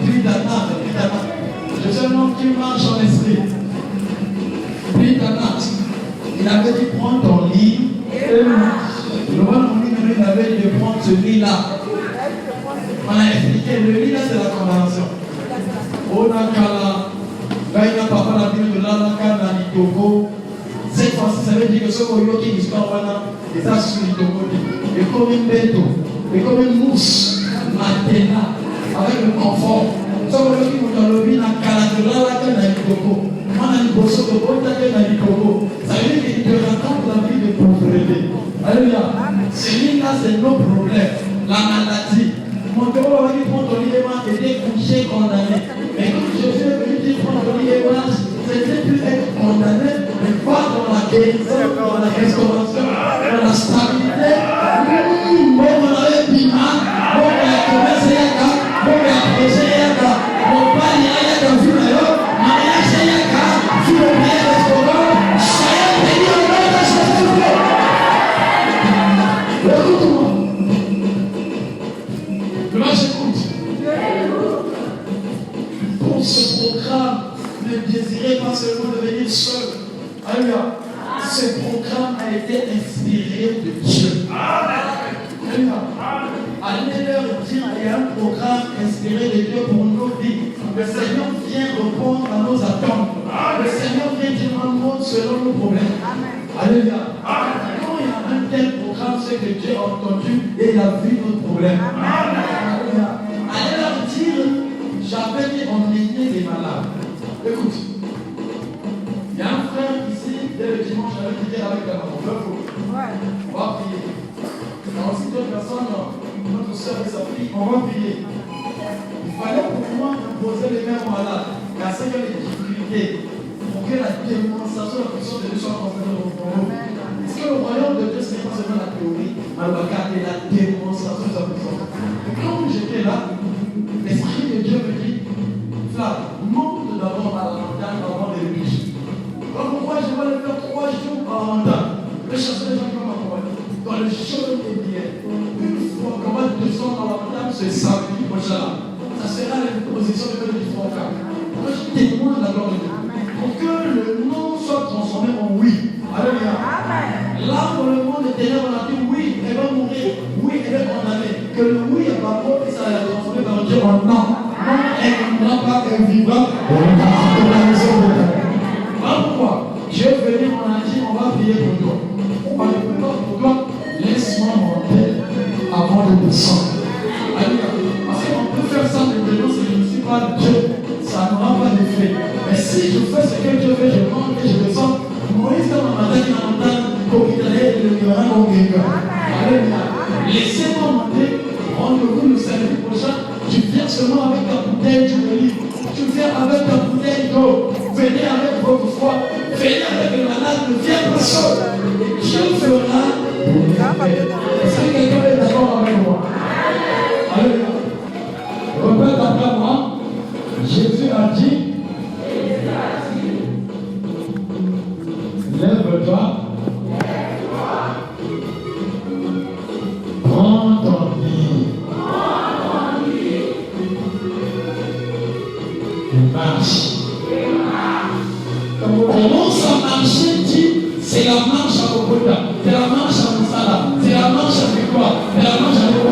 Plie ta natte. Je suis un homme qui marche en esprit. Plie ta natte. Il avait dit prends ton lit et marche. Le roi il avait dit de prendre ce lit-là. On a expliqué, le lit là c'est la condamnation. On a kala, gaïna papa la Bible de l'alaka na litoko. Cette fois-ci, ça veut dire que ce qu'on y a qui histoire voilà, et ça sur litoko. Et comme une bête, et comme une mousse, matena, avec le confort. Ce qu'on y a qui nous a levé na kala de l'alaka na litoko. Moi, on a dit bosso de botage na litoko. Ça veut dire qu'il te raconte la vie de pauvreté. Alléluia. Ce lit-là, c'est nos problèmes. La maladie. Mon père va venir prendre ton lit et marche, était couché, condamné. Mais quand Jésus est venu dire prendre ton lit et marche, c'était plus être condamné, mais pas dans la guérison, dans la restauration, dans la stabilité. Bon, on avait Bima, bon, on a commencé Yaka, bon, on a prêché Yaka, bon, pas Yaka, vu d'ailleurs, mariage Yaka, vu le bien restaurant, chacun béni au nom de Jésus-Christ. Écoute-moi. Là, j'écoute. Pour ce programme, ne désirez pas seulement devenir seul. Alléluia. Ce programme a été inspiré de Dieu. Alléluia. Allez leur dire qu'il y a un programme inspiré de Dieu pour nos vies. Le Seigneur vient répondre à nos attentes. Le Seigneur vient dire un mot selon nos problèmes. Alléluia. Quand il y a un tel programme, c'est que Dieu a entendu et il a vu nos problèmes. Alléluia. Allez leur dire, j'avais dit emmener les malades. Écoute, il y a un frère ici, dès le dimanche, j'avais prié avec la maman. On va prier. Il y a aussi d'autres personnes, notre soeur et sa fille, on va prier. Il fallait pour moi imposer les mains aux malades, car c'est qu'il y a des difficultés, pour que la démonstration de la puissance de Dieu soit conférée au monde. Parce que le royaume de Dieu, ce n'est pas seulement la théorie, mais la démonstration de sa puissance. Et quand j'étais là, l'Esprit de Dieu me dit, Flav, monte d'abord à la montagne avant de riches. Donc pourquoi je vais le faire 3 jours par mandat? Le chasser les gens qui vont m'accompagner. Dans le chaud des biens. Une fois qu'on va descendre dans la montagne, c'est samedi prochain. Ça sera l'exposition de Dieu du Franca. Moi, je témoigne de la gloire de Dieu. Pour que le nom soit transformé en oui. Alléluia. Là où le monde est ténèbres, on a dit oui, elle va mourir. Oui, elle est condamnée. Que le oui est pas bon et ça va transformer par Dieu en non. Non, elle ne vivra pas, elle vivra dans la maison de Dieu. Voilà pourquoi Dieu est venu, on a dit, on va prier pour toi. On va prier pour toi. Laisse-moi monter avant de descendre. Alléluia. Parce qu'on peut faire ça maintenant, si je ne suis pas Dieu, ça n'aura pas d'effet. Mais si je fais ce que Dieu veut, je monte et je descends. Moïse dans la montagne, il entend comme il allait le libérer comme quelqu'un. Alléluia. Laissez-moi monter. Rendez-vous le samedi prochain. Tu viens seulement avec ta bouteille d'huile. Tu viens avec ta bouteille d'eau. Venez avec votre foi. Venez avec le malade. Ne viens pas seul. Dieu fera. Est-ce que quelqu'un est d'accord avec moi? Alléluia. Répète après moi. Jésus a dit. Lève-toi. Prends ton lit. Et marche. Commence à marcher, dit, c'est la marche à Bogota, c'est la marche à Moussala, c'est la marche à Victoire, c'est la marche à Bogota.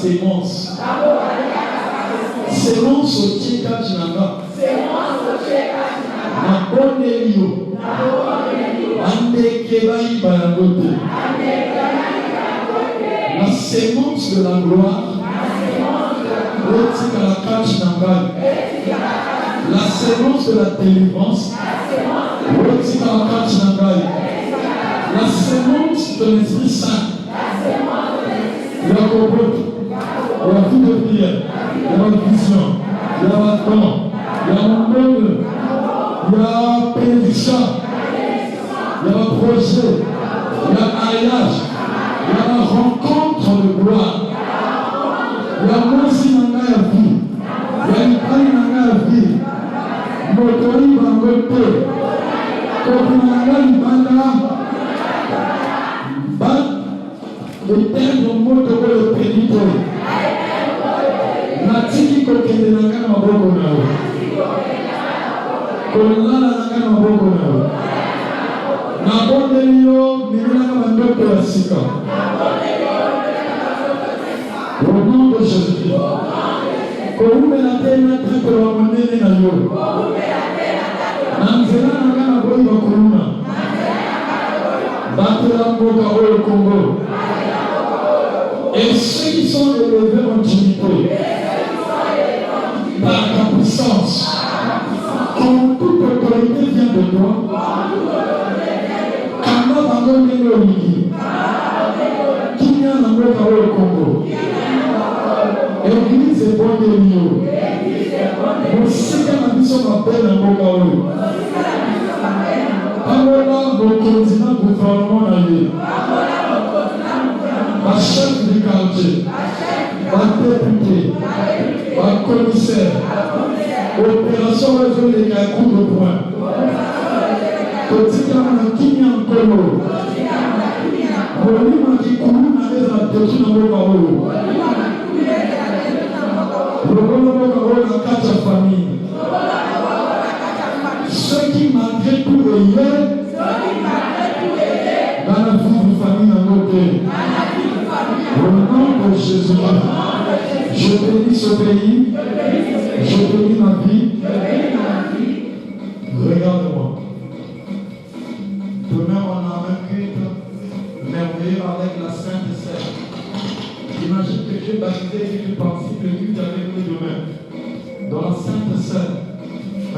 sémence. Sémence au Tcheka Chinanga. Na Bonelio. Andekebai Banagote. La sémence de la gloire. La sémence de la délivrance. La sémence de l'Esprit Saint. Il y a la vie de prière, il y a la vision, il y a la don, il y a mon monde, il y a bénédiction, il y a le projet, il y a mariage, il y a la rencontre de gloire, il y a moi aussi dans la vie, il y a une taille dans la vie, motori bangote, kopinanga libanda, l'éternel mot de le pénito. Natiki kokende nanga maboko nawe. Kolala nanga maboko nawe. Nabondelio milaka mandoto ya sika. Au nom de Jésus. Koume na tena tako wa monene na yo. Nanzela nanga na boyi bakuluna. Batela mboka oyo Congo. Et ceux qui sont élevés en dignité, par ta puissance, quand toute autorité vient de toi, quand on va donner le lit, qui vient dans notre Congo, Église est bonne de nous. Vous savez que la mission m'appelle dans mon Congo. Alors, mon continent gouvernement dans l'île. Ma chef du quartier, ma député, ma commissaire, opération réseau des coups de poing. Petit camarade qui vient en Congo, Bolima qui coule dans les attentions dans le Congo. Le Congo a quatre familles. Ceux qui malgré tout veillent dans la vie de famille dans notre pays. Au nom de Jésus, je bénis ce pays, je bénis ma vie. Regarde-moi. Demain, on a un culte merveilleux avec la Sainte Seine. Imagine que Dieu baptisé et que tu participes le culte avec nous demain. Dans la Sainte Seine.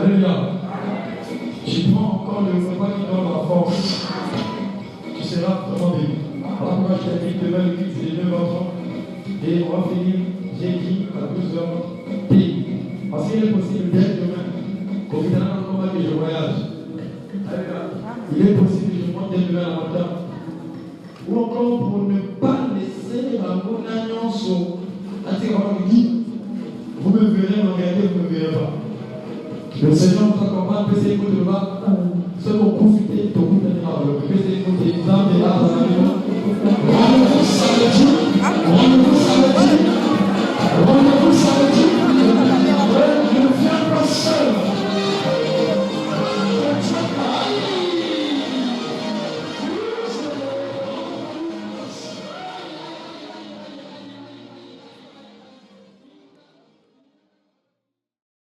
Alléluia. Tu prends encore le repas qui donne la force. Tu seras vraiment béni. Alors moi je t'invite demain le culte des 9 enfants et on va finir jeudi à 12h pays. Parce qu'il est possible d'être demain, qu'au final on va que je voyage. Il est possible que je monte demain à la montagne. Ou encore pour ne pas laisser la montagne sur la terre. Vous me verrez, me regardez, vous ne me verrez pas. Le Seigneur nous accompagne, peut-être que de là, c'est mon coup.